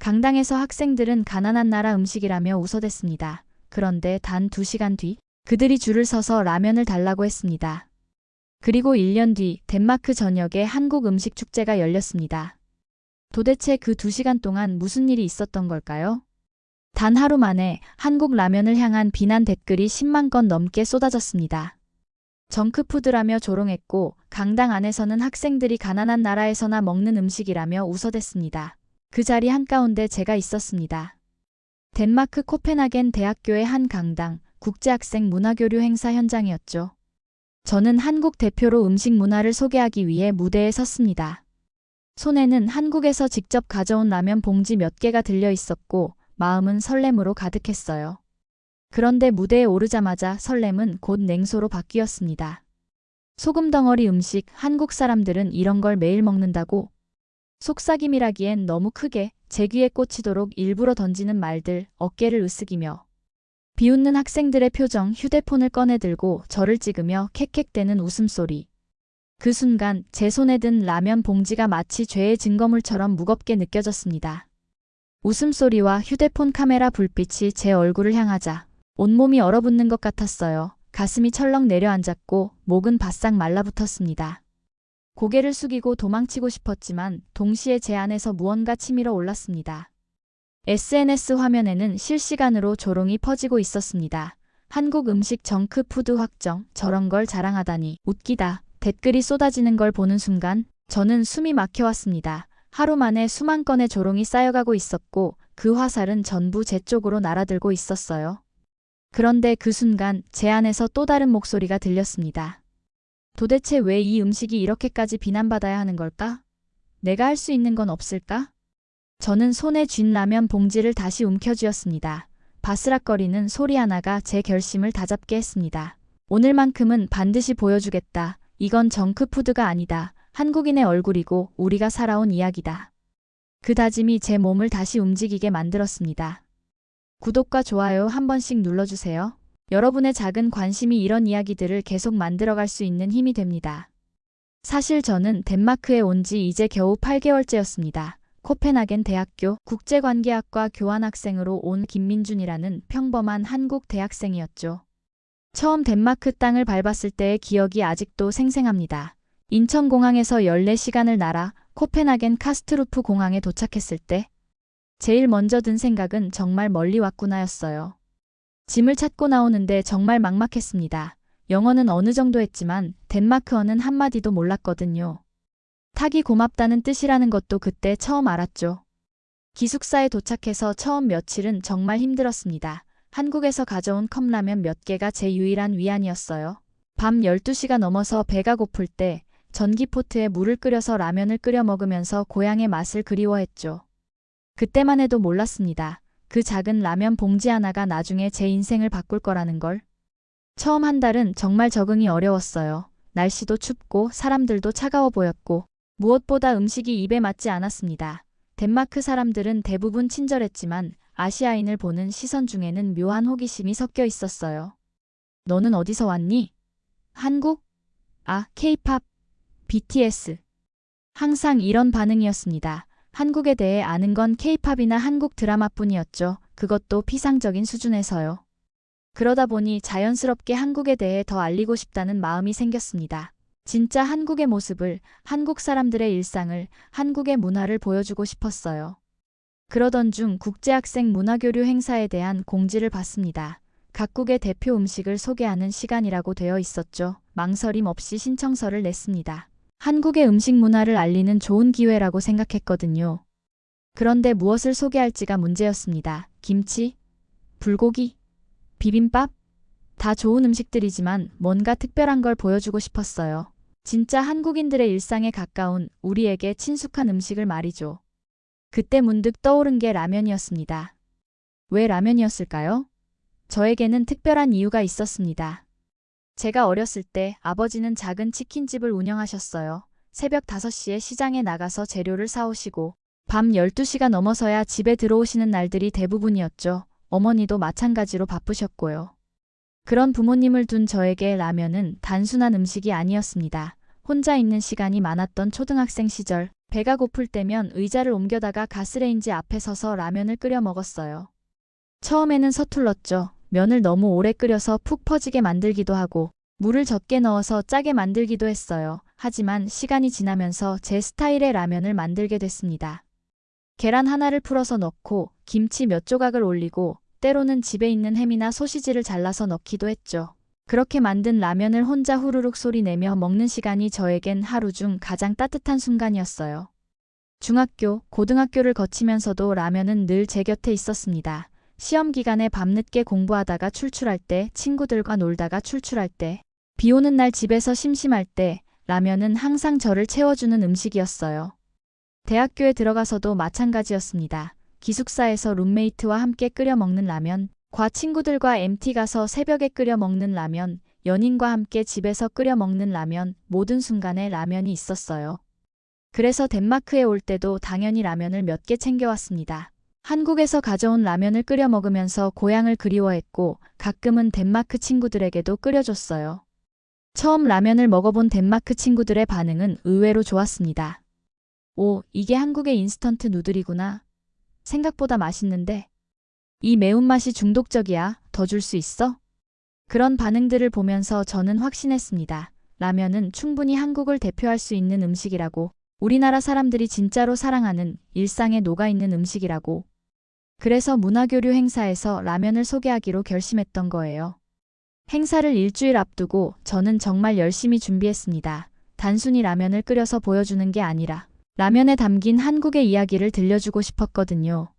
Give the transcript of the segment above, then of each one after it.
강당에서 학생들은 가난한 나라 음식이라며 웃어댔습니다. 그런데 단 2시간 뒤 그들이 줄을 서서 라면을 달라고 했습니다. 그리고 1년 뒤 덴마크 전역에 한국 음식 축제가 열렸습니다. 도대체 그 2시간 동안 무슨 일이 있었던 걸까요? 단 하루 만에 한국 라면을 향한 비난 댓글이 10만 건 넘게 쏟아졌습니다. 정크푸드라며 조롱했고 강당 안에서는 학생들이 가난한 나라에서나 먹는 음식이라며 웃어댔습니다. 그 자리 한가운데 제가 있었습니다. 덴마크 코펜하겐 대학교의 한 강당, 국제학생 문화교류 행사 현장이었죠. 저는 한국 대표로 음식 문화를 소개하기 위해 무대에 섰습니다. 손에는 한국에서 직접 가져온 라면 봉지 몇 개가 들려 있었고 마음은 설렘으로 가득했어요. 그런데 무대에 오르자마자 설렘은 곧 냉소로 바뀌었습니다. 소금덩어리 음식, 한국 사람들은 이런 걸 매일 먹는다고? 속삭임이라기엔 너무 크게 제 귀에 꽂히도록 일부러 던지는 말들, 어깨를 으쓱이며 비웃는 학생들의 표정, 휴대폰을 꺼내들고 저를 찍으며 캑캑대는 웃음소리. 그 순간 제 손에 든 라면 봉지가 마치 죄의 증거물처럼 무겁게 느껴졌습니다. 웃음소리와 휴대폰 카메라 불빛이 제 얼굴을 향하자 온몸이 얼어붙는 것 같았어요. 가슴이 철렁 내려앉았고 목은 바싹 말라붙었습니다. 고개를 숙이고 도망치고 싶었지만 동시에 제 안에서 무언가 치밀어 올랐습니다. SNS 화면에는 실시간으로 조롱이 퍼지고 있었습니다. 한국 음식 정크푸드 확정, 저런 걸 자랑하다니, 웃기다. 댓글이 쏟아지는 걸 보는 순간 저는 숨이 막혀왔습니다. 하루 만에 수만 건의 조롱이 쌓여가고 있었고 그 화살은 전부 제 쪽으로 날아들고 있었어요. 그런데 그 순간 제 안에서 또 다른 목소리가 들렸습니다. 도대체 왜 이 음식이 이렇게까지 비난받아야 하는 걸까? 내가 할 수 있는 건 없을까? 저는 손에 쥔 라면 봉지를 다시 움켜쥐었습니다. 바스락거리는 소리 하나가 제 결심을 다잡게 했습니다. 오늘만큼은 반드시 보여주겠다. 이건 정크푸드가 아니다. 한국인의 얼굴이고 우리가 살아온 이야기다. 그 다짐이 제 몸을 다시 움직이게 만들었습니다. 구독과 좋아요 한 번씩 눌러주세요. 여러분의 작은 관심이 이런 이야기들을 계속 만들어갈 수 있는 힘이 됩니다. 사실 저는 덴마크에 온 지 이제 겨우 8개월째였습니다. 코펜하겐 대학교 국제관계학과 교환학생으로 온 김민준이라는 평범한 한국 대학생이었죠. 처음 덴마크 땅을 밟았을 때의 기억이 아직도 생생합니다. 인천공항에서 14시간을 날아 코펜하겐 카스트루프 공항에 도착했을 때 제일 먼저 든 생각은 정말 멀리 왔구나였어요. 짐을 찾고 나오는데 정말 막막했습니다. 영어는 어느 정도 했지만 덴마크어는 한마디도 몰랐거든요. 타기 고맙다는 뜻이라는 것도 그때 처음 알았죠. 기숙사에 도착해서 처음 며칠은 정말 힘들었습니다. 한국에서 가져온 컵라면 몇 개가 제 유일한 위안이었어요. 밤 12시가 넘어서 배가 고플 때 전기포트에 물을 끓여서 라면을 끓여 먹으면서 고향의 맛을 그리워했죠. 그때만 해도 몰랐습니다. 그 작은 라면 봉지 하나가 나중에 제 인생을 바꿀 거라는 걸. 처음 한 달은 정말 적응이 어려웠어요. 날씨도 춥고 사람들도 차가워 보였고 무엇보다 음식이 입에 맞지 않았습니다. 덴마크 사람들은 대부분 친절했지만 아시아인을 보는 시선 중에는 묘한 호기심이 섞여 있었어요. 너는 어디서 왔니? 한국? 아, K-팝, BTS. 항상 이런 반응이었습니다. 한국에 대해 아는 건 K-팝이나 한국 드라마뿐이었죠. 그것도 피상적인 수준에서요. 그러다 보니 자연스럽게 한국에 대해 더 알리고 싶다는 마음이 생겼습니다. 진짜 한국의 모습을, 한국 사람들의 일상을, 한국의 문화를 보여주고 싶었어요. 그러던 중 국제학생 문화교류 행사에 대한 공지를 봤습니다. 각국의 대표 음식을 소개하는 시간이라고 되어 있었죠. 망설임 없이 신청서를 냈습니다. 한국의 음식 문화를 알리는 좋은 기회라고 생각했거든요. 그런데 무엇을 소개할지가 문제였습니다. 김치? 불고기? 비빔밥? 다 좋은 음식들이지만 뭔가 특별한 걸 보여주고 싶었어요. 진짜 한국인들의 일상에 가까운 우리에게 친숙한 음식을 말이죠. 그때 문득 떠오른 게 라면이었습니다. 왜 라면이었을까요? 저에게는 특별한 이유가 있었습니다. 제가 어렸을 때 아버지는 작은 치킨집을 운영하셨어요. 새벽 5시에 시장에 나가서 재료를 사오시고 밤 12시가 넘어서야 집에 들어오시는 날들이 대부분이었죠. 어머니도 마찬가지로 바쁘셨고요. 그런 부모님을 둔 저에게 라면은 단순한 음식이 아니었습니다. 혼자 있는 시간이 많았던 초등학생 시절 배가 고플 때면 의자를 옮겨다가 가스레인지 앞에 서서 라면을 끓여 먹었어요. 처음에는 서툴렀죠. 면을 너무 오래 끓여서 푹 퍼지게 만들기도 하고 물을 적게 넣어서 짜게 만들기도 했어요. 하지만 시간이 지나면서 제 스타일의 라면을 만들게 됐습니다. 계란 하나를 풀어서 넣고 김치 몇 조각을 올리고 때로는 집에 있는 햄이나 소시지를 잘라서 넣기도 했죠. 그렇게 만든 라면을 혼자 후루룩 소리 내며 먹는 시간이 저에겐 하루 중 가장 따뜻한 순간이었어요. 중학교, 고등학교를 거치면서도 라면은 늘 제 곁에 있었습니다. 시험 기간에 밤늦게 공부하다가 출출할 때, 친구들과 놀다가 출출할 때, 비 오는 날 집에서 심심할 때, 라면은 항상 저를 채워주는 음식이었어요. 대학교에 들어가서도 마찬가지였습니다. 기숙사에서 룸메이트와 함께 끓여 먹는 라면, 과 친구들과 MT 가서 새벽에 끓여 먹는 라면, 연인과 함께 집에서 끓여 먹는 라면, 모든 순간에 라면이 있었어요. 그래서 덴마크에 올 때도 당연히 라면을 몇 개 챙겨왔습니다. 한국에서 가져온 라면을 끓여 먹으면서 고향을 그리워했고 가끔은 덴마크 친구들에게도 끓여줬어요. 처음 라면을 먹어본 덴마크 친구들의 반응은 의외로 좋았습니다. 오, 이게 한국의 인스턴트 누들이구나. 생각보다 맛있는데. 이 매운맛이 중독적이야. 더 줄 수 있어? 그런 반응들을 보면서 저는 확신했습니다. 라면은 충분히 한국을 대표할 수 있는 음식이라고, 우리나라 사람들이 진짜로 사랑하는 일상에 녹아있는 음식이라고. 그래서 문화교류 행사에서 라면을 소개하기로 결심했던 거예요. 행사를 일주일 앞두고 저는 정말 열심히 준비했습니다. 단순히 라면을 끓여서 보여주는 게 아니라 라면에 담긴 한국의 이야기를 들려주고 싶었거든요.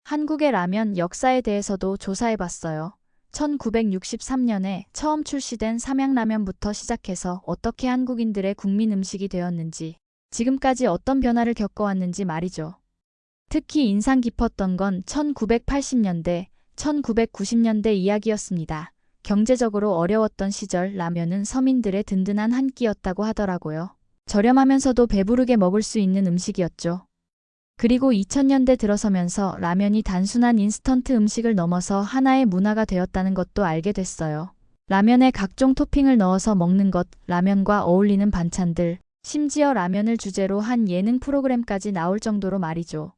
한국의 라면 역사에 대해서도 조사해봤어요. 1963년에 처음 출시된 삼양라면부터 시작해서 어떻게 한국인들의 국민 음식이 되었는지, 지금까지 어떤 변화를 겪어왔는지 말이죠. 특히 인상 깊었던 건 1980년대, 1990년대 이야기였습니다. 경제적으로 어려웠던 시절 라면은 서민들의 든든한 한 끼였다고 하더라고요. 저렴하면서도 배부르게 먹을 수 있는 음식이었죠. 그리고 2000년대 들어서면서 라면이 단순한 인스턴트 음식을 넘어서 하나의 문화가 되었다는 것도 알게 됐어요. 라면에 각종 토핑을 넣어서 먹는 것, 라면과 어울리는 반찬들, 심지어 라면을 주제로 한 예능 프로그램까지 나올 정도로 말이죠.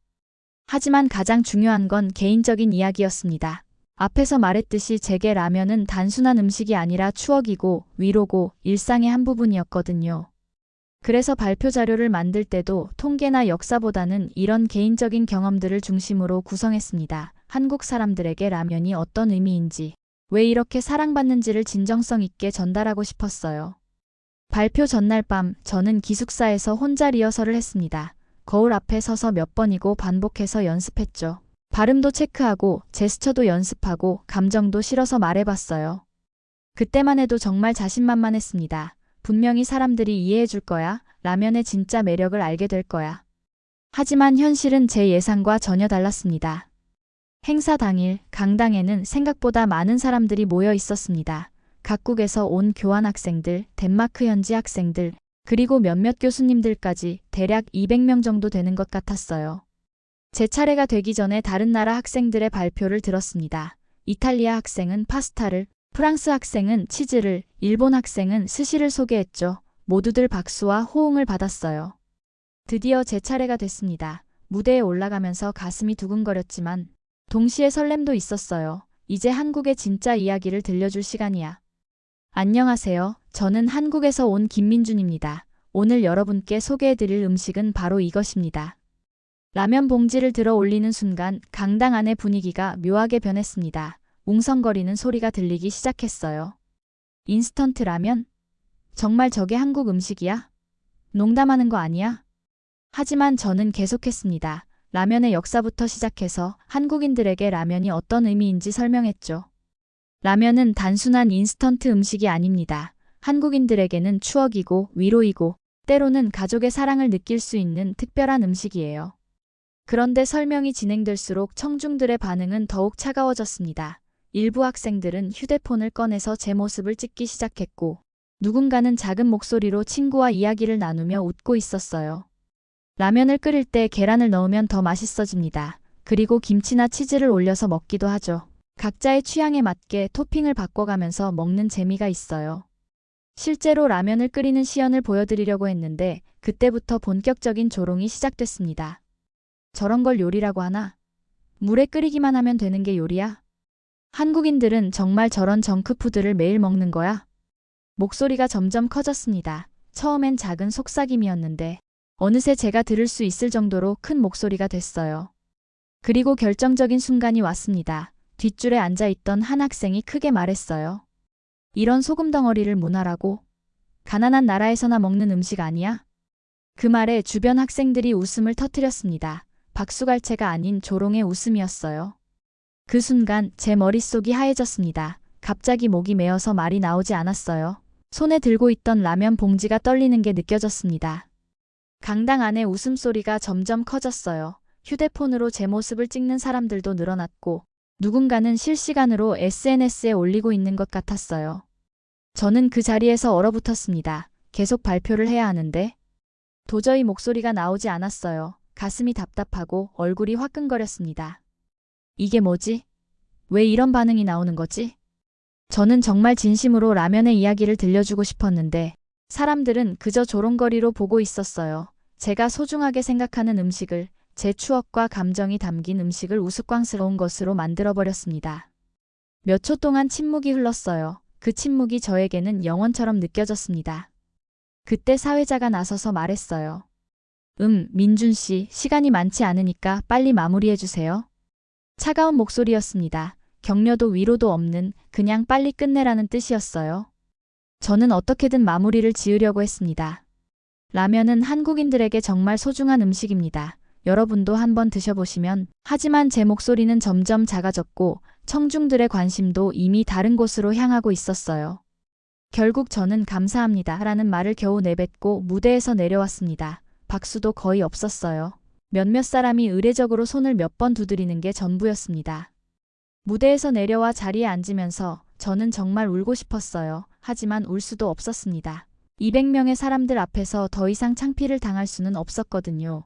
하지만 가장 중요한 건 개인적인 이야기였습니다. 앞에서 말했듯이 제게 라면은 단순한 음식이 아니라 추억이고 위로고 일상의 한 부분이었거든요. 그래서 발표 자료를 만들 때도 통계나 역사보다는 이런 개인적인 경험들을 중심으로 구성했습니다. 한국 사람들에게 라면이 어떤 의미인지, 왜 이렇게 사랑받는지를 진정성 있게 전달하고 싶었어요. 발표 전날 밤 저는 기숙사에서 혼자 리허설을 했습니다. 거울 앞에 서서 몇 번이고 반복해서 연습했죠. 발음도 체크하고 제스처도 연습하고 감정도 실어서 말해봤어요. 그때만 해도 정말 자신만만했습니다. 분명히 사람들이 이해해 줄 거야. 라면의 진짜 매력을 알게 될 거야. 하지만 현실은 제 예상과 전혀 달랐습니다. 행사 당일 강당에는 생각보다 많은 사람들이 모여 있었습니다. 각국에서 온 교환학생들, 덴마크 현지 학생들, 그리고 몇몇 교수님들까지 대략 200명 정도 되는 것 같았어요. 제 차례가 되기 전에 다른 나라 학생들의 발표를 들었습니다. 이탈리아 학생은 파스타를, 프랑스 학생은 치즈를, 일본 학생은 스시를 소개했죠. 모두들 박수와 호응을 받았어요. 드디어 제 차례가 됐습니다. 무대에 올라가면서 가슴이 두근거렸지만 동시에 설렘도 있었어요. 이제 한국의 진짜 이야기를 들려줄 시간이야. 안녕하세요. 저는 한국에서 온 김민준입니다. 오늘 여러분께 소개해드릴 음식은 바로 이것입니다. 라면 봉지를 들어 올리는 순간 강당 안의 분위기가 묘하게 변했습니다. 웅성거리는 소리가 들리기 시작했어요. 인스턴트 라면? 정말 저게 한국 음식이야? 농담하는 거 아니야? 하지만 저는 계속했습니다. 라면의 역사부터 시작해서 한국인들에게 라면이 어떤 의미인지 설명했죠. 라면은 단순한 인스턴트 음식이 아닙니다. 한국인들에게는 추억이고 위로이고 때로는 가족의 사랑을 느낄 수 있는 특별한 음식이에요. 그런데 설명이 진행될수록 청중들의 반응은 더욱 차가워졌습니다. 일부 학생들은 휴대폰을 꺼내서 제 모습을 찍기 시작했고 누군가는 작은 목소리로 친구와 이야기를 나누며 웃고 있었어요. 라면을 끓일 때 계란을 넣으면 더 맛있어집니다. 그리고 김치나 치즈를 올려서 먹기도 하죠. 각자의 취향에 맞게 토핑을 바꿔가면서 먹는 재미가 있어요. 실제로 라면을 끓이는 시연을 보여드리려고 했는데 그때부터 본격적인 조롱이 시작됐습니다. 저런 걸 요리라고 하나? 물에 끓이기만 하면 되는 게 요리야? 한국인들은 정말 저런 정크푸드를 매일 먹는 거야? 목소리가 점점 커졌습니다. 처음엔 작은 속삭임이었는데 어느새 제가 들을 수 있을 정도로 큰 목소리가 됐어요. 그리고 결정적인 순간이 왔습니다. 뒷줄에 앉아있던 한 학생이 크게 말했어요. 이런 소금 덩어리를 문화라고? 가난한 나라에서나 먹는 음식 아니야? 그 말에 주변 학생들이 웃음을 터뜨렸습니다. 박수갈채가 아닌 조롱의 웃음이었어요. 그 순간 제 머릿속이 하얘졌습니다. 갑자기 목이 메어서 말이 나오지 않았어요. 손에 들고 있던 라면 봉지가 떨리는 게 느껴졌습니다. 강당 안에 웃음소리가 점점 커졌어요. 휴대폰으로 제 모습을 찍는 사람들도 늘어났고 누군가는 실시간으로 SNS에 올리고 있는 것 같았어요. 저는 그 자리에서 얼어붙었습니다. 계속 발표를 해야 하는데 도저히 목소리가 나오지 않았어요. 가슴이 답답하고 얼굴이 화끈거렸습니다. 이게 뭐지? 왜 이런 반응이 나오는 거지? 저는 정말 진심으로 라면의 이야기를 들려주고 싶었는데 사람들은 그저 조롱거리로 보고 있었어요. 제가 소중하게 생각하는 음식을, 제 추억과 감정이 담긴 음식을 우스꽝스러운 것으로 만들어버렸습니다. 몇 초 동안 침묵이 흘렀어요. 그 침묵이 저에게는 영원처럼 느껴졌습니다. 그때 사회자가 나서서 말했어요. 민준 씨, 시간이 많지 않으니까 빨리 마무리해주세요. 차가운 목소리였습니다. 격려도 위로도 없는 그냥 빨리 끝내라는 뜻이었어요. 저는 어떻게든 마무리를 지으려고 했습니다. 라면은 한국인들에게 정말 소중한 음식입니다. 여러분도 한번 드셔보시면. 하지만 제 목소리는 점점 작아졌고 청중들의 관심도 이미 다른 곳으로 향하고 있었어요. 결국 저는 감사합니다 라는 말을 겨우 내뱉고 무대에서 내려왔습니다. 박수도 거의 없었어요. 몇몇 사람이 의례적으로 손을 몇 번 두드리는 게 전부였습니다. 무대에서 내려와 자리에 앉으면서 저는 정말 울고 싶었어요. 하지만 울 수도 없었습니다. 200명의 사람들 앞에서 더 이상 창피를 당할 수는 없었거든요.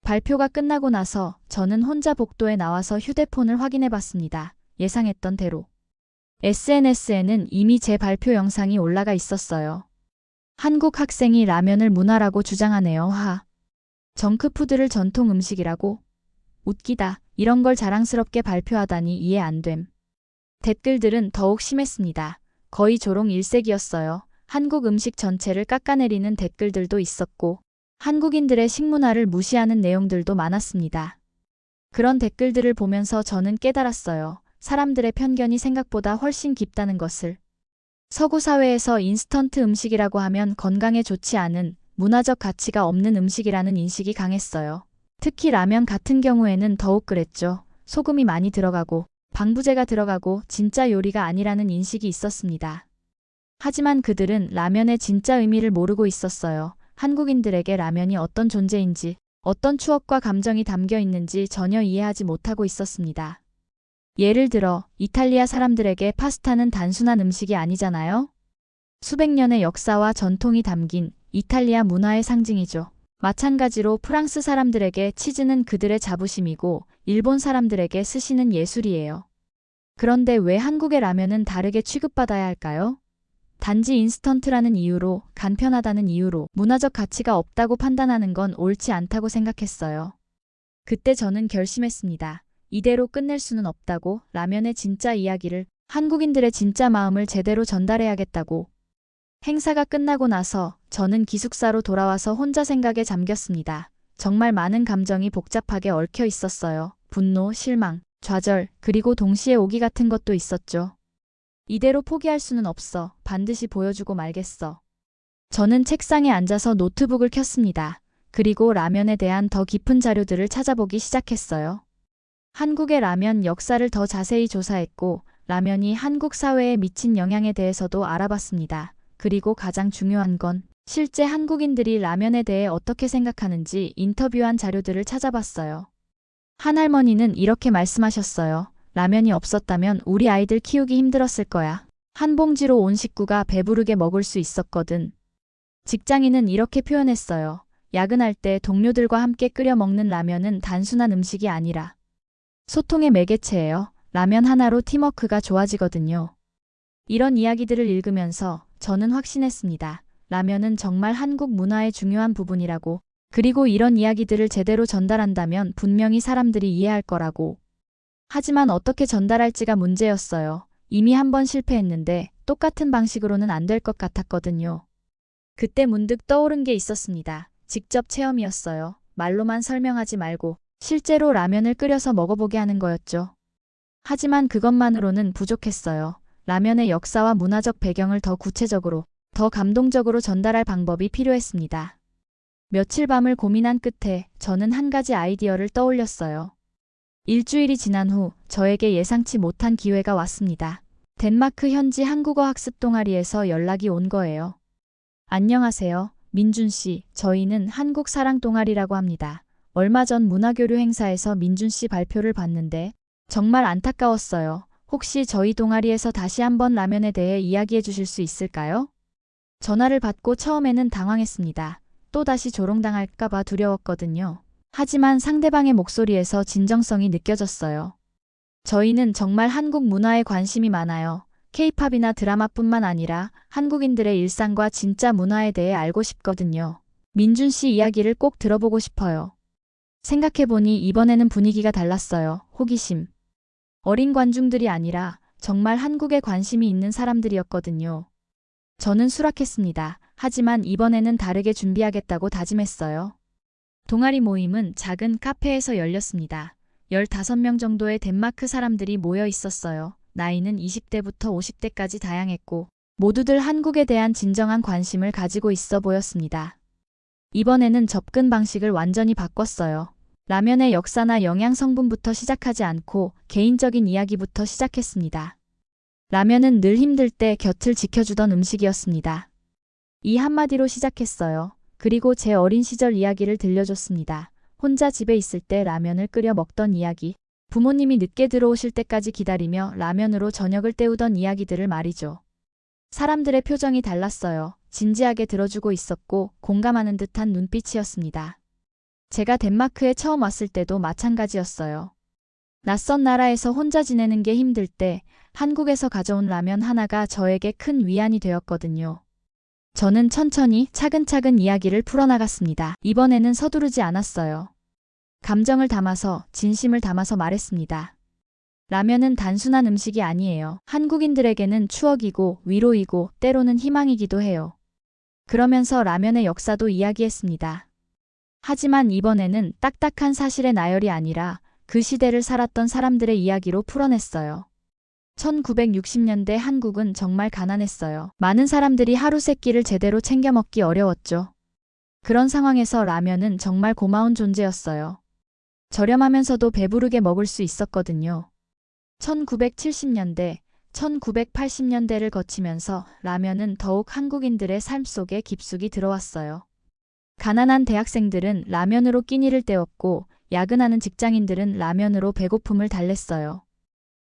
발표가 끝나고 나서 저는 혼자 복도에 나와서 휴대폰을 확인해 봤습니다. 예상했던 대로. SNS에는 이미 제 발표 영상이 올라가 있었어요. 한국 학생이 라면을 문화라고 주장하네요. 하. 정크푸드를 전통 음식이라고? 웃기다. 이런 걸 자랑스럽게 발표하다니 이해 안 됨. 댓글들은 더욱 심했습니다. 거의 조롱 일색이었어요. 한국 음식 전체를 깎아내리는 댓글들도 있었고 한국인들의 식문화를 무시하는 내용들도 많았습니다. 그런 댓글들을 보면서 저는 깨달았어요. 사람들의 편견이 생각보다 훨씬 깊다는 것을. 서구 사회에서 인스턴트 음식이라고 하면 건강에 좋지 않은 문화적 가치가 없는 음식이라는 인식이 강했어요. 특히 라면 같은 경우에는 더욱 그랬죠. 소금이 많이 들어가고 방부제가 들어가고 진짜 요리가 아니라는 인식이 있었습니다. 하지만 그들은 라면의 진짜 의미를 모르고 있었어요. 한국인들에게 라면이 어떤 존재인지, 어떤 추억과 감정이 담겨 있는지 전혀 이해하지 못하고 있었습니다. 예를 들어 이탈리아 사람들에게 파스타는 단순한 음식이 아니잖아요. 수백 년의 역사와 전통이 담긴 이탈리아 문화의 상징이죠. 마찬가지로 프랑스 사람들에게 치즈는 그들의 자부심이고 일본 사람들에게 스시는 예술이에요. 그런데 왜 한국의 라면은 다르게 취급받아야 할까요? 단지 인스턴트라는 이유로, 간편하다는 이유로 문화적 가치가 없다고 판단하는 건 옳지 않다고 생각했어요. 그때 저는 결심했습니다. 이대로 끝낼 수는 없다고. 라면의 진짜 이야기를, 한국인들의 진짜 마음을 제대로 전달해야겠다고. 행사가 끝나고 나서 저는 기숙사로 돌아와서 혼자 생각에 잠겼습니다. 정말 많은 감정이 복잡하게 얽혀 있었어요. 분노, 실망, 좌절, 그리고 동시에 오기 같은 것도 있었죠. 이대로 포기할 수는 없어. 반드시 보여주고 말겠어. 저는 책상에 앉아서 노트북을 켰습니다. 그리고 라면에 대한 더 깊은 자료들을 찾아보기 시작했어요. 한국의 라면 역사를 더 자세히 조사했고 라면이 한국 사회에 미친 영향에 대해서도 알아봤습니다. 그리고 가장 중요한 건 실제 한국인들이 라면에 대해 어떻게 생각하는지 인터뷰한 자료들을 찾아봤어요. 한 할머니는 이렇게 말씀하셨어요. 라면이 없었다면 우리 아이들 키우기 힘들었을 거야. 한 봉지로 온 식구가 배부르게 먹을 수 있었거든. 직장인은 이렇게 표현했어요. 야근할 때 동료들과 함께 끓여 먹는 라면은 단순한 음식이 아니라 소통의 매개체예요. 라면 하나로 팀워크가 좋아지거든요. 이런 이야기들을 읽으면서 저는 확신했습니다. 라면은 정말 한국 문화의 중요한 부분이라고. 그리고 이런 이야기들을 제대로 전달한다면 분명히 사람들이 이해할 거라고. 하지만 어떻게 전달할지가 문제였어요. 이미 한 번 실패했는데 똑같은 방식으로는 안 될 것 같았거든요. 그때 문득 떠오른 게 있었습니다. 직접 체험이었어요. 말로만 설명하지 말고 실제로 라면을 끓여서 먹어보게 하는 거였죠. 하지만 그것만으로는 부족했어요. 라면의 역사와 문화적 배경을 더 구체적으로, 더 감동적으로 전달할 방법이 필요했습니다. 며칠 밤을 고민한 끝에 저는 한 가지 아이디어를 떠올렸어요. 일주일이 지난 후 저에게 예상치 못한 기회가 왔습니다. 덴마크 현지 한국어 학습 동아리에서 연락이 온 거예요. 안녕하세요, 민준 씨. 저희는 한국 사랑 동아리라고 합니다. 얼마 전 문화교류 행사에서 민준 씨 발표를 봤는데 정말 안타까웠어요. 혹시 저희 동아리에서 다시 한번 라면에 대해 이야기해 주실 수 있을까요? 전화를 받고 처음에는 당황했습니다. 또다시 조롱당할까봐 두려웠거든요. 하지만 상대방의 목소리에서 진정성이 느껴졌어요. 저희는 정말 한국 문화에 관심이 많아요. K-팝이나 드라마뿐만 아니라 한국인들의 일상과 진짜 문화에 대해 알고 싶거든요. 민준 씨 이야기를 꼭 들어보고 싶어요. 생각해보니 이번에는 분위기가 달랐어요. 호기심. 어린 관중들이 아니라 정말 한국에 관심이 있는 사람들이었거든요. 저는 수락했습니다. 하지만 이번에는 다르게 준비하겠다고 다짐했어요. 동아리 모임은 작은 카페에서 열렸습니다. 15명 정도의 덴마크 사람들이 모여 있었어요. 나이는 20대부터 50대까지 다양했고 모두들 한국에 대한 진정한 관심을 가지고 있어 보였습니다. 이번에는 접근 방식을 완전히 바꿨어요. 라면의 역사나 영양 성분부터 시작하지 않고 개인적인 이야기부터 시작했습니다. 라면은 늘 힘들 때 곁을 지켜주던 음식이었습니다. 이 한마디로 시작했어요. 그리고 제 어린 시절 이야기를 들려줬습니다. 혼자 집에 있을 때 라면을 끓여 먹던 이야기, 부모님이 늦게 들어오실 때까지 기다리며 라면으로 저녁을 때우던 이야기들을 말이죠. 사람들의 표정이 달랐어요. 진지하게 들어주고 있었고 공감하는 듯한 눈빛이었습니다. 제가 덴마크에 처음 왔을 때도 마찬가지였어요. 낯선 나라에서 혼자 지내는 게 힘들 때 한국에서 가져온 라면 하나가 저에게 큰 위안이 되었거든요. 저는 천천히 차근차근 이야기를 풀어나갔습니다. 이번에는 서두르지 않았어요. 감정을 담아서, 진심을 담아서 말했습니다. 라면은 단순한 음식이 아니에요. 한국인들에게는 추억이고 위로이고 때로는 희망이기도 해요. 그러면서 라면의 역사도 이야기했습니다. 하지만 이번에는 딱딱한 사실의 나열이 아니라 그 시대를 살았던 사람들의 이야기로 풀어냈어요. 1960년대 한국은 정말 가난했어요. 많은 사람들이 하루 세 끼를 제대로 챙겨 먹기 어려웠죠. 그런 상황에서 라면은 정말 고마운 존재였어요. 저렴하면서도 배부르게 먹을 수 있었거든요. 1970년대, 1980년대를 거치면서 라면은 더욱 한국인들의 삶 속에 깊숙이 들어왔어요. 가난한 대학생들은 라면으로 끼니를 때웠고 야근하는 직장인들은 라면으로 배고픔을 달랬어요.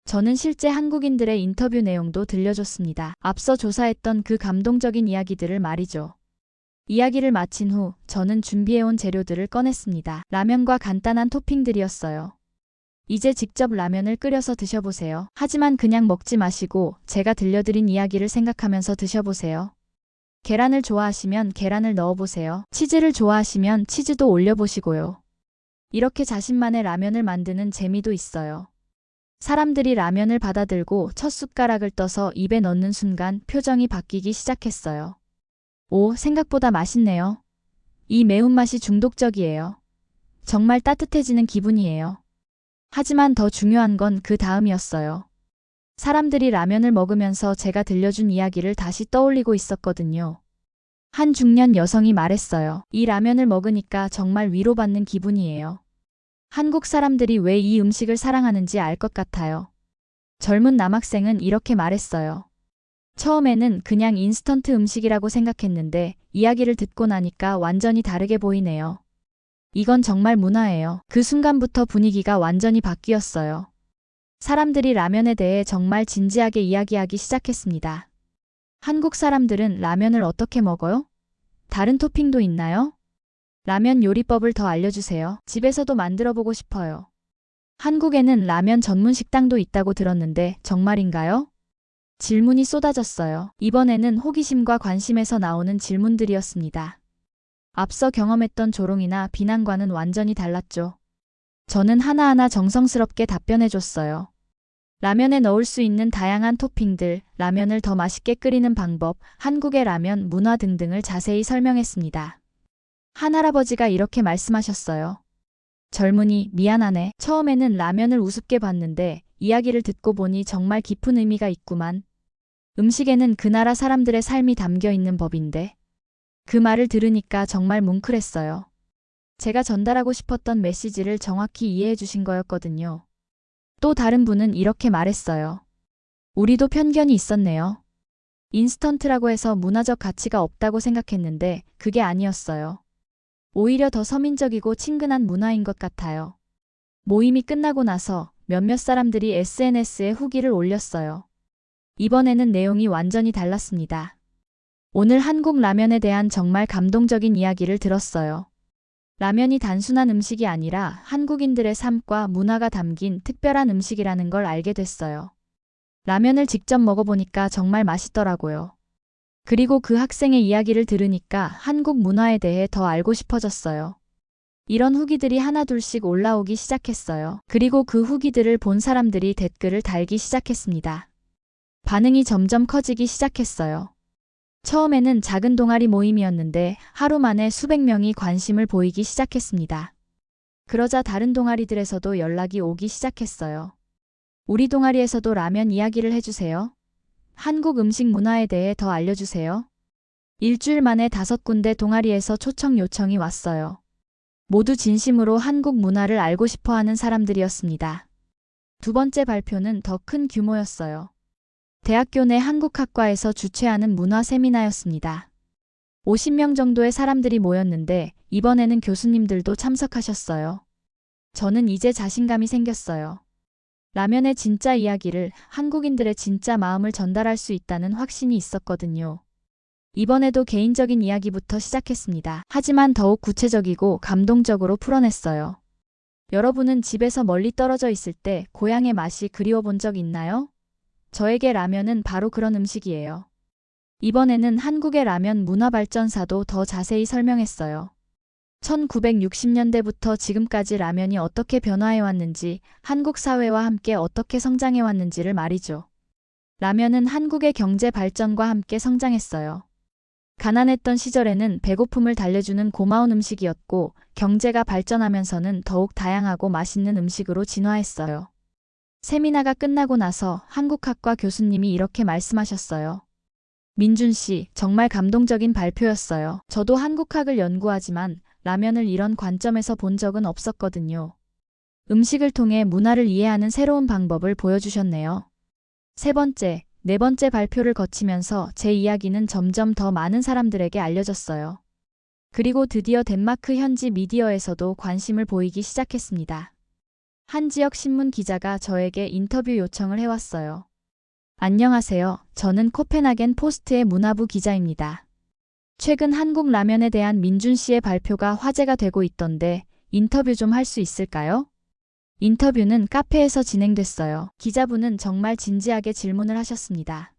저는 실제 한국인들의 인터뷰 내용도 들려줬습니다. 앞서 조사했던 그 감동적인 이야기들을 말이죠. 이야기를 마친 후 저는 준비해온 재료들을 꺼냈습니다. 라면과 간단한 토핑들이었어요. 이제 직접 라면을 끓여서 드셔보세요. 하지만 그냥 먹지 마시고 제가 들려드린 이야기를 생각하면서 드셔보세요. 계란을 좋아하시면 계란을 넣어보세요. 치즈를 좋아하시면 치즈도 올려보시고요. 이렇게 자신만의 라면을 만드는 재미도 있어요. 사람들이 라면을 받아들고 첫 숟가락을 떠서 입에 넣는 순간 표정이 바뀌기 시작했어요. 오, 생각보다 맛있네요. 이 매운맛이 중독적이에요. 정말 따뜻해지는 기분이에요. 하지만 더 중요한 건 그 다음이었어요. 사람들이 라면을 먹으면서 제가 들려준 이야기를 다시 떠올리고 있었거든요. 한 중년 여성이 말했어요. 이 라면을 먹으니까 정말 위로받는 기분이에요. 한국 사람들이 왜 이 음식을 사랑하는지 알 것 같아요. 젊은 남학생은 이렇게 말했어요. 처음에는 그냥 인스턴트 음식이라고 생각했는데 이야기를 듣고 나니까 완전히 다르게 보이네요. 이건 정말 문화예요. 그 순간부터 분위기가 완전히 바뀌었어요. 사람들이 라면에 대해 정말 진지하게 이야기하기 시작했습니다. 한국 사람들은 라면을 어떻게 먹어요? 다른 토핑도 있나요? 라면 요리법을 더 알려주세요. 집에서도 만들어보고 싶어요. 한국에는 라면 전문 식당도 있다고 들었는데 정말인가요? 질문이 쏟아졌어요. 이번에는 호기심과 관심에서 나오는 질문들이었습니다. 앞서 경험했던 조롱이나 비난과는 완전히 달랐죠. 저는 하나하나 정성스럽게 답변해줬어요. 라면에 넣을 수 있는 다양한 토핑들, 라면을 더 맛있게 끓이는 방법, 한국의 라면 문화 등등을 자세히 설명했습니다. 한 할아버지가 이렇게 말씀하셨어요. 젊은이, 미안하네. 처음에는 라면을 우습게 봤는데 이야기를 듣고 보니 정말 깊은 의미가 있구만. 음식에는 그 나라 사람들의 삶이 담겨 있는 법인데. 그 말을 들으니까 정말 뭉클했어요. 제가 전달하고 싶었던 메시지를 정확히 이해해 주신 거였거든요. 또 다른 분은 이렇게 말했어요. 우리도 편견이 있었네요. 인스턴트라고 해서 문화적 가치가 없다고 생각했는데 그게 아니었어요. 오히려 더 서민적이고 친근한 문화인 것 같아요. 모임이 끝나고 나서 몇몇 사람들이 SNS에 후기를 올렸어요. 이번에는 내용이 완전히 달랐습니다. 오늘 한국 라면에 대한 정말 감동적인 이야기를 들었어요. 라면이 단순한 음식이 아니라 한국인들의 삶과 문화가 담긴 특별한 음식이라는 걸 알게 됐어요. 라면을 직접 먹어보니까 정말 맛있더라고요. 그리고 그 학생의 이야기를 들으니까 한국 문화에 대해 더 알고 싶어졌어요. 이런 후기들이 하나둘씩 올라오기 시작했어요. 그리고 그 후기들을 본 사람들이 댓글을 달기 시작했습니다. 반응이 점점 커지기 시작했어요. 처음에는 작은 동아리 모임이었는데 하루 만에 수백 명이 관심을 보이기 시작했습니다. 그러자 다른 동아리들에서도 연락이 오기 시작했어요. 우리 동아리에서도 라면 이야기를 해주세요. 한국 음식 문화에 대해 더 알려주세요. 일주일 만에 5군데 동아리에서 초청 요청이 왔어요. 모두 진심으로 한국 문화를 알고 싶어하는 사람들이었습니다. 두 번째 발표는 더 큰 규모였어요. 대학교 내 한국학과에서 주최하는 문화 세미나였습니다. 50명 정도의 사람들이 모였는데 이번에는 교수님들도 참석하셨어요. 저는 이제 자신감이 생겼어요. 라면의 진짜 이야기를, 한국인들의 진짜 마음을 전달할 수 있다는 확신이 있었거든요. 이번에도 개인적인 이야기부터 시작했습니다. 하지만 더욱 구체적이고 감동적으로 풀어냈어요. 여러분은 집에서 멀리 떨어져 있을 때 고향의 맛이 그리워 본 적 있나요? 저에게 라면은 바로 그런 음식이에요. 이번에는 한국의 라면 문화 발전사도 더 자세히 설명했어요. 1960년대부터 지금까지 라면이 어떻게 변화해왔는지, 한국 사회와 함께 어떻게 성장해왔는지를 말이죠. 라면은 한국의 경제 발전과 함께 성장했어요. 가난했던 시절에는 배고픔을 달래주는 고마운 음식이었고, 경제가 발전하면서는 더욱 다양하고 맛있는 음식으로 진화했어요. 세미나가 끝나고 나서 한국학과 교수님이 이렇게 말씀하셨어요. 민준 씨, 정말 감동적인 발표였어요. 저도 한국학을 연구하지만 라면을 이런 관점에서 본 적은 없었거든요. 음식을 통해 문화를 이해하는 새로운 방법을 보여주셨네요. 세 번째, 네 번째 발표를 거치면서 제 이야기는 점점 더 많은 사람들에게 알려졌어요. 그리고 드디어 덴마크 현지 미디어에서도 관심을 보이기 시작했습니다. 한 지역 신문 기자가 저에게 인터뷰 요청을 해왔어요. 안녕하세요. 저는 코펜하겐 포스트의 문화부 기자입니다. 최근 한국 라면에 대한 민준 씨의 발표가 화제가 되고 있던데 인터뷰 좀 할 수 있을까요? 인터뷰는 카페에서 진행됐어요. 기자분은 정말 진지하게 질문을 하셨습니다.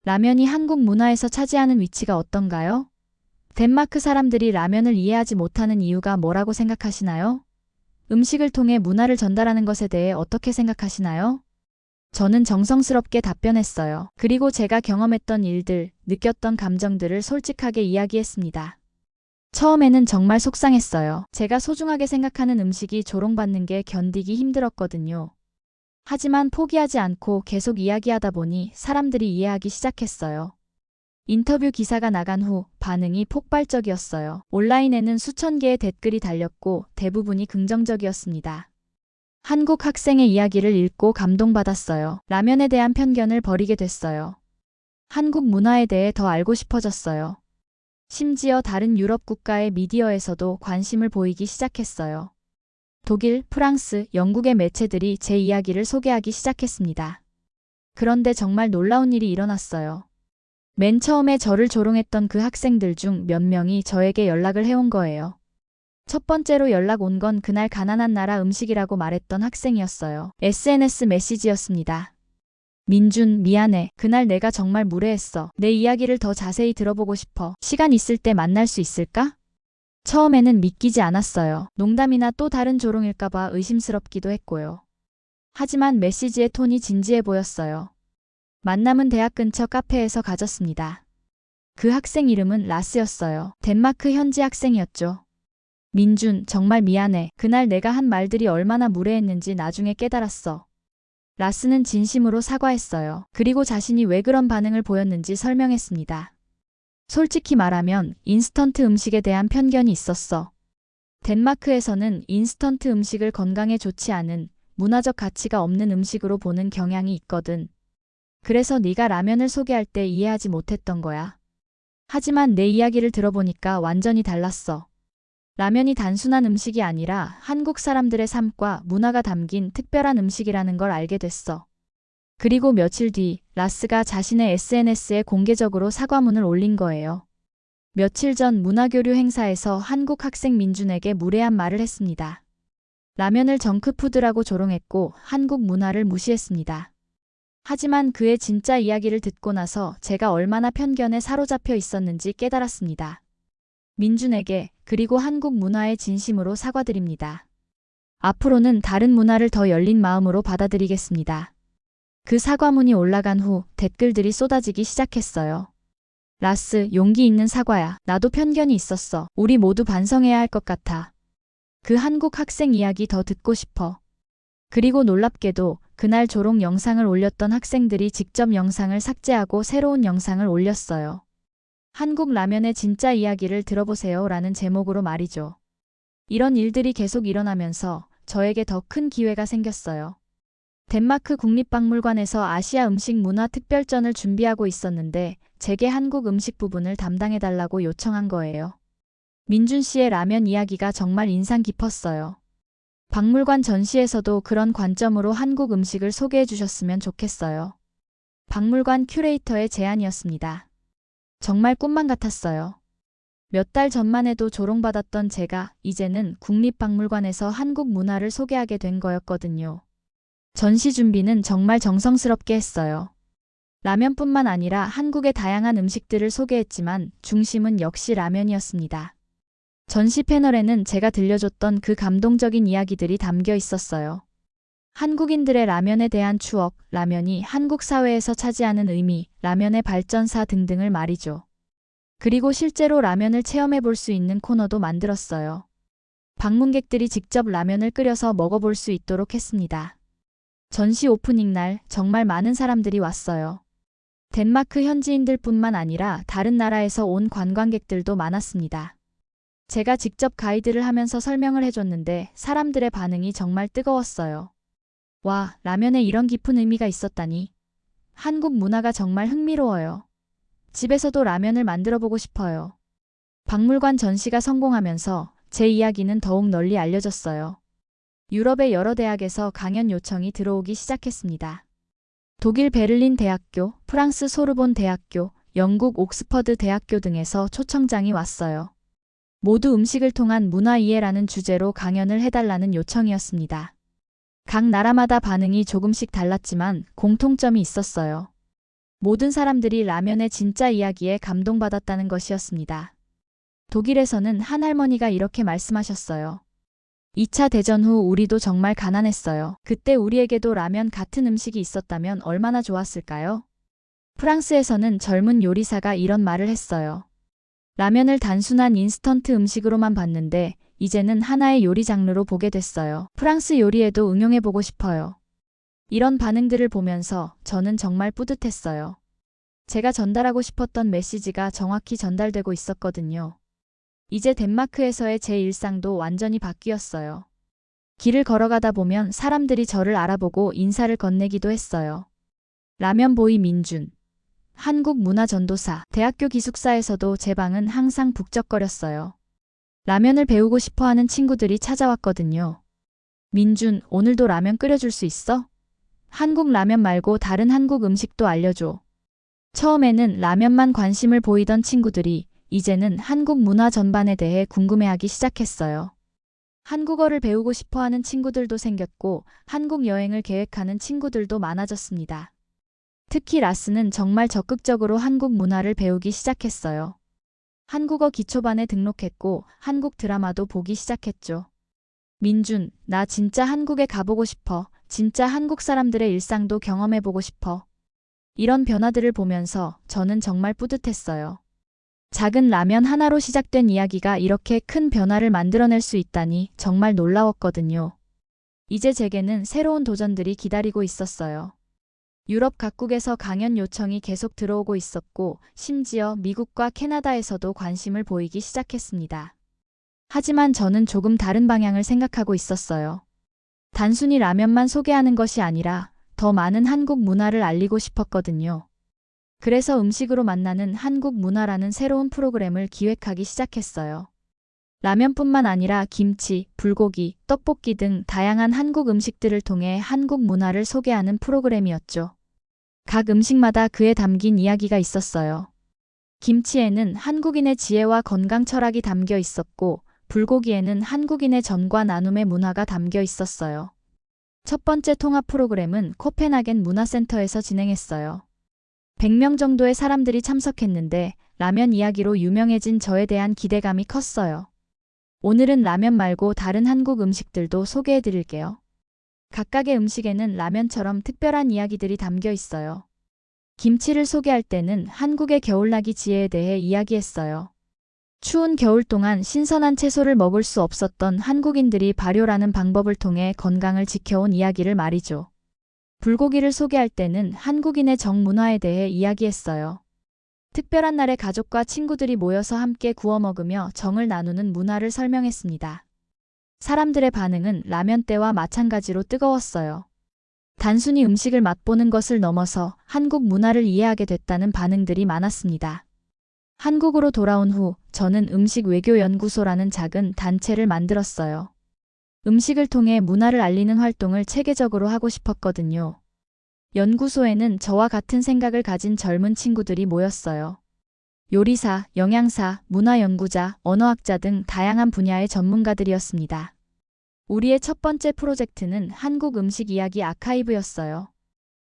라면이 한국 문화에서 차지하는 위치가 어떤가요? 덴마크 사람들이 라면을 이해하지 못하는 이유가 뭐라고 생각하시나요? 음식을 통해 문화를 전달하는 것에 대해 어떻게 생각하시나요? 저는 정성스럽게 답변했어요. 그리고 제가 경험했던 일들, 느꼈던 감정들을 솔직하게 이야기했습니다. 처음에는 정말 속상했어요. 제가 소중하게 생각하는 음식이 조롱받는 게 견디기 힘들었거든요. 하지만 포기하지 않고 계속 이야기하다 보니 사람들이 이해하기 시작했어요. 인터뷰 기사가 나간 후 반응이 폭발적이었어요. 온라인에는 수천 개의 댓글이 달렸고 대부분이 긍정적이었습니다. 한국 학생의 이야기를 읽고 감동받았어요. 라면에 대한 편견을 버리게 됐어요. 한국 문화에 대해 더 알고 싶어졌어요. 심지어 다른 유럽 국가의 미디어에서도 관심을 보이기 시작했어요. 독일, 프랑스, 영국의 매체들이 제 이야기를 소개하기 시작했습니다. 그런데 정말 놀라운 일이 일어났어요. 맨 처음에 저를 조롱했던 그 학생들 중 몇 명이 저에게 연락을 해온 거예요. 첫 번째로 연락 온 건 그날 가난한 나라 음식이라고 말했던 학생이었어요. SNS 메시지였습니다. 민준, 미안해. 그날 내가 정말 무례했어. 내 이야기를 더 자세히 들어보고 싶어. 시간 있을 때 만날 수 있을까? 처음에는 믿기지 않았어요. 농담이나 또 다른 조롱일까봐 의심스럽기도 했고요. 하지만 메시지의 톤이 진지해 보였어요. 만남은 대학 근처 카페에서 가졌습니다. 그 학생 이름은 라스였어요. 덴마크 현지 학생이었죠. 민준, 정말 미안해. 그날 내가 한 말들이 얼마나 무례했는지 나중에 깨달았어. 라스는 진심으로 사과했어요. 그리고 자신이 왜 그런 반응을 보였는지 설명했습니다. 솔직히 말하면 인스턴트 음식에 대한 편견이 있었어. 덴마크에서는 인스턴트 음식을 건강에 좋지 않은 문화적 가치가 없는 음식으로 보는 경향이 있거든. 그래서 네가 라면을 소개할 때 이해하지 못했던 거야. 하지만 내 이야기를 들어보니까 완전히 달랐어. 라면이 단순한 음식이 아니라 한국 사람들의 삶과 문화가 담긴 특별한 음식이라는 걸 알게 됐어. 그리고 며칠 뒤 라스가 자신의 SNS에 공개적으로 사과문을 올린 거예요. 며칠 전 문화교류 행사에서 한국 학생 민준에게 무례한 말을 했습니다. 라면을 정크푸드라고 조롱했고 한국 문화를 무시했습니다. 하지만 그의 진짜 이야기를 듣고 나서 제가 얼마나 편견에 사로잡혀 있었는지 깨달았습니다. 민준에게 그리고 한국 문화에 진심으로 사과드립니다. 앞으로는 다른 문화를 더 열린 마음으로 받아들이겠습니다. 그 사과문이 올라간 후 댓글들이 쏟아지기 시작했어요. 라스, 용기 있는 사과야. 나도 편견이 있었어. 우리 모두 반성해야 할 것 같아. 그 한국 학생 이야기 더 듣고 싶어. 그리고 놀랍게도 그날 조롱 영상을 올렸던 학생들이 직접 영상을 삭제하고 새로운 영상을 올렸어요. 한국 라면의 진짜 이야기를 들어보세요 라는 제목으로 말이죠. 이런 일들이 계속 일어나면서 저에게 더 큰 기회가 생겼어요. 덴마크 국립박물관에서 아시아 음식 문화 특별전을 준비하고 있었는데 제게 한국 음식 부분을 담당해달라고 요청한 거예요. 민준 씨의 라면 이야기가 정말 인상 깊었어요. 박물관 전시에서도 그런 관점으로 한국 음식을 소개해 주셨으면 좋겠어요. 박물관 큐레이터의 제안이었습니다. 정말 꿈만 같았어요. 몇 달 전만 해도 조롱받았던 제가 이제는 국립박물관에서 한국 문화를 소개하게 된 거였거든요. 전시 준비는 정말 정성스럽게 했어요. 라면뿐만 아니라 한국의 다양한 음식들을 소개했지만 중심은 역시 라면이었습니다. 전시 패널에는 제가 들려줬던 그 감동적인 이야기들이 담겨 있었어요. 한국인들의 라면에 대한 추억, 라면이 한국 사회에서 차지하는 의미, 라면의 발전사 등등을 말이죠. 그리고 실제로 라면을 체험해 볼 수 있는 코너도 만들었어요. 방문객들이 직접 라면을 끓여서 먹어볼 수 있도록 했습니다. 전시 오프닝 날 정말 많은 사람들이 왔어요. 덴마크 현지인들뿐만 아니라 다른 나라에서 온 관광객들도 많았습니다. 제가 직접 가이드를 하면서 설명을 해줬는데 사람들의 반응이 정말 뜨거웠어요. 와, 라면에 이런 깊은 의미가 있었다니. 한국 문화가 정말 흥미로워요. 집에서도 라면을 만들어 보고 싶어요. 박물관 전시가 성공하면서 제 이야기는 더욱 널리 알려졌어요. 유럽의 여러 대학에서 강연 요청이 들어오기 시작했습니다. 독일 베를린 대학교, 프랑스 소르본 대학교, 영국 옥스퍼드 대학교 등에서 초청장이 왔어요. 모두 음식을 통한 문화 이해라는 주제로 강연을 해달라는 요청이었습니다. 각 나라마다 반응이 조금씩 달랐지만 공통점이 있었어요. 모든 사람들이 라면의 진짜 이야기에 감동받았다는 것이었습니다. 독일에서는 한 할머니가 이렇게 말씀하셨어요. 2차 대전 후 우리도 정말 가난했어요. 그때 우리에게도 라면 같은 음식이 있었다면 얼마나 좋았을까요? 프랑스에서는 젊은 요리사가 이런 말을 했어요. 라면을 단순한 인스턴트 음식으로만 봤는데 이제는 하나의 요리 장르로 보게 됐어요. 프랑스 요리에도 응용해보고 싶어요. 이런 반응들을 보면서 저는 정말 뿌듯했어요. 제가 전달하고 싶었던 메시지가 정확히 전달되고 있었거든요. 이제 덴마크에서의 제 일상도 완전히 바뀌었어요. 길을 걸어가다 보면 사람들이 저를 알아보고 인사를 건네기도 했어요. 라면보이 민준. 한국 문화 전도사. 대학교 기숙사에서도 제 방은 항상 북적거렸어요. 라면을 배우고 싶어하는 친구들이 찾아왔거든요. 민준, 오늘도 라면 끓여줄 수 있어? 한국 라면 말고 다른 한국 음식도 알려줘. 처음에는 라면만 관심을 보이던 친구들이 이제는 한국 문화 전반에 대해 궁금해하기 시작했어요. 한국어를 배우고 싶어하는 친구들도 생겼고 한국 여행을 계획하는 친구들도 많아졌습니다. 특히 라스는 정말 적극적으로 한국 문화를 배우기 시작했어요. 한국어 기초반에 등록했고 한국 드라마도 보기 시작했죠. 민준, 나 진짜 한국에 가보고 싶어. 진짜 한국 사람들의 일상도 경험해보고 싶어. 이런 변화들을 보면서 저는 정말 뿌듯했어요. 작은 라면 하나로 시작된 이야기가 이렇게 큰 변화를 만들어낼 수 있다니 정말 놀라웠거든요. 이제 제게는 새로운 도전들이 기다리고 있었어요. 유럽 각국에서 강연 요청이 계속 들어오고 있었고, 심지어 미국과 캐나다에서도 관심을 보이기 시작했습니다. 하지만 저는 조금 다른 방향을 생각하고 있었어요. 단순히 라면만 소개하는 것이 아니라 더 많은 한국 문화를 알리고 싶었거든요. 그래서 음식으로 만나는 한국 문화라는 새로운 프로그램을 기획하기 시작했어요. 라면뿐만 아니라 김치, 불고기, 떡볶이 등 다양한 한국 음식들을 통해 한국 문화를 소개하는 프로그램이었죠. 각 음식마다 그에 담긴 이야기가 있었어요. 김치에는 한국인의 지혜와 건강 철학이 담겨 있었고, 불고기에는 한국인의 전과 나눔의 문화가 담겨 있었어요. 첫 번째 통합 프로그램은 코펜하겐 문화센터에서 진행했어요. 100명 정도의 사람들이 참석했는데 라면 이야기로 유명해진 저에 대한 기대감이 컸어요. 오늘은 라면 말고 다른 한국 음식들도 소개해 드릴게요. 각각의 음식에는 라면처럼 특별한 이야기들이 담겨 있어요. 김치를 소개할 때는 한국의 겨울나기 지혜에 대해 이야기했어요. 추운 겨울 동안 신선한 채소를 먹을 수 없었던 한국인들이 발효라는 방법을 통해 건강을 지켜온 이야기를 말이죠. 불고기를 소개할 때는 한국인의 정문화에 대해 이야기했어요. 특별한 날에 가족과 친구들이 모여서 함께 구워 먹으며 정을 나누는 문화를 설명했습니다. 사람들의 반응은 라면 때와 마찬가지로 뜨거웠어요. 단순히 음식을 맛보는 것을 넘어서 한국 문화를 이해하게 됐다는 반응들이 많았습니다. 한국으로 돌아온 후 저는 음식외교연구소라는 작은 단체를 만들었어요. 음식을 통해 문화를 알리는 활동을 체계적으로 하고 싶었거든요. 연구소에는 저와 같은 생각을 가진 젊은 친구들이 모였어요. 요리사, 영양사, 문화연구자, 언어학자 등 다양한 분야의 전문가들이었습니다. 우리의 첫 번째 프로젝트는 한국 음식 이야기 아카이브였어요.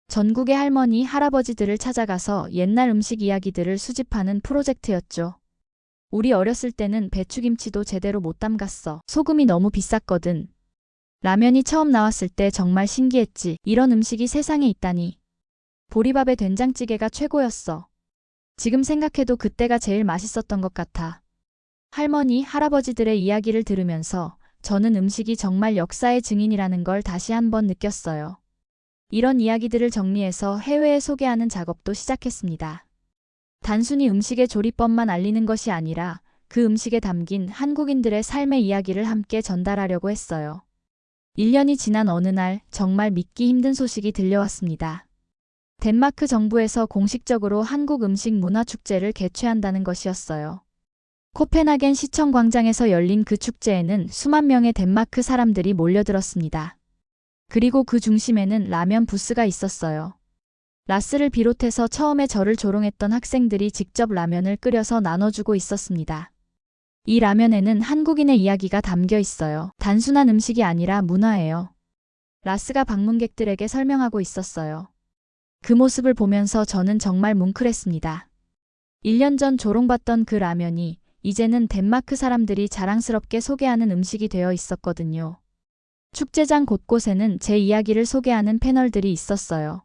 전국의 할머니, 할아버지들을 찾아가서 옛날 음식 이야기들을 수집하는 프로젝트였죠. 우리 어렸을 때는 배추김치도 제대로 못 담갔어. 소금이 너무 비쌌거든. 라면이 처음 나왔을 때 정말 신기했지. 이런 음식이 세상에 있다니. 보리밥에 된장찌개가 최고였어. 지금 생각해도 그때가 제일 맛있었던 것 같아. 할머니, 할아버지들의 이야기를 들으면서 저는 음식이 정말 역사의 증인이라는 걸 다시 한번 느꼈어요. 이런 이야기들을 정리해서 해외에 소개하는 작업도 시작했습니다. 단순히 음식의 조리법만 알리는 것이 아니라 그 음식에 담긴 한국인들의 삶의 이야기를 함께 전달하려고 했어요. 1년이 지난 어느 날 정말 믿기 힘든 소식이 들려왔습니다. 덴마크 정부에서 공식적으로 한국 음식 문화축제를 개최한다는 것이었어요. 코펜하겐 시청 광장에서 열린 그 축제에는 수만 명의 덴마크 사람들이 몰려들었습니다. 그리고 그 중심에는 라면 부스가 있었어요. 라스를 비롯해서 처음에 저를 조롱했던 학생들이 직접 라면을 끓여서 나눠주고 있었습니다. 이 라면에는 한국인의 이야기가 담겨 있어요. 단순한 음식이 아니라 문화예요. 라스가 방문객들에게 설명하고 있었어요. 그 모습을 보면서 저는 정말 뭉클했습니다. 1년 전 조롱받던 그 라면이 이제는 덴마크 사람들이 자랑스럽게 소개하는 음식이 되어 있었거든요. 축제장 곳곳에는 제 이야기를 소개하는 패널들이 있었어요.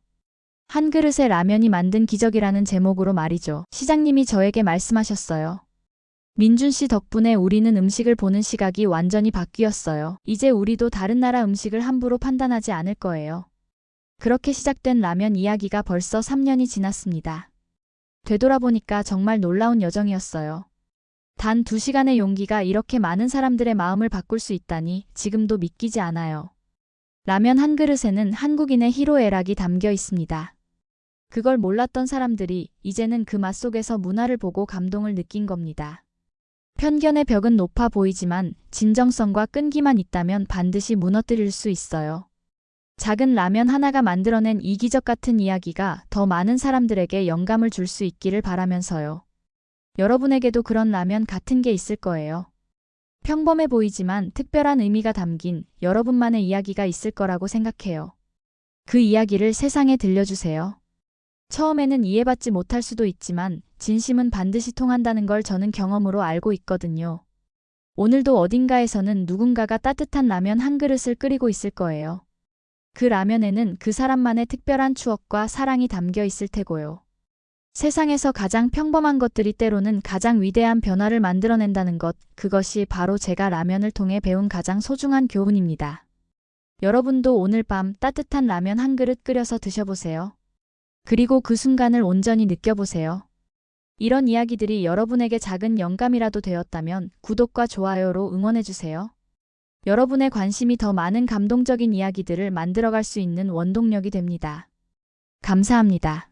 한 그릇의 라면이 만든 기적이라는 제목으로 말이죠. 시장님이 저에게 말씀하셨어요. 민준 씨 덕분에 우리는 음식을 보는 시각이 완전히 바뀌었어요. 이제 우리도 다른 나라 음식을 함부로 판단하지 않을 거예요. 그렇게 시작된 라면 이야기가 벌써 3년이 지났습니다. 되돌아보니까 정말 놀라운 여정이었어요. 단 2시간의 용기가 이렇게 많은 사람들의 마음을 바꿀 수 있다니 지금도 믿기지 않아요. 라면 한 그릇에는 한국인의 희로애락이 담겨 있습니다. 그걸 몰랐던 사람들이 이제는 그 맛 속에서 문화를 보고 감동을 느낀 겁니다. 편견의 벽은 높아 보이지만 진정성과 끈기만 있다면 반드시 무너뜨릴 수 있어요. 작은 라면 하나가 만들어낸 이 기적 같은 이야기가 더 많은 사람들에게 영감을 줄 수 있기를 바라면서요. 여러분에게도 그런 라면 같은 게 있을 거예요. 평범해 보이지만 특별한 의미가 담긴 여러분만의 이야기가 있을 거라고 생각해요. 그 이야기를 세상에 들려주세요. 처음에는 이해받지 못할 수도 있지만 진심은 반드시 통한다는 걸 저는 경험으로 알고 있거든요. 오늘도 어딘가에서는 누군가가 따뜻한 라면 한 그릇을 끓이고 있을 거예요. 그 라면에는 그 사람만의 특별한 추억과 사랑이 담겨 있을 테고요. 세상에서 가장 평범한 것들이 때로는 가장 위대한 변화를 만들어낸다는 것, 그것이 바로 제가 라면을 통해 배운 가장 소중한 교훈입니다. 여러분도 오늘 밤 따뜻한 라면 한 그릇 끓여서 드셔보세요. 그리고 그 순간을 온전히 느껴보세요. 이런 이야기들이 여러분에게 작은 영감이라도 되었다면 구독과 좋아요로 응원해주세요. 여러분의 관심이 더 많은 감동적인 이야기들을 만들어갈 수 있는 원동력이 됩니다. 감사합니다.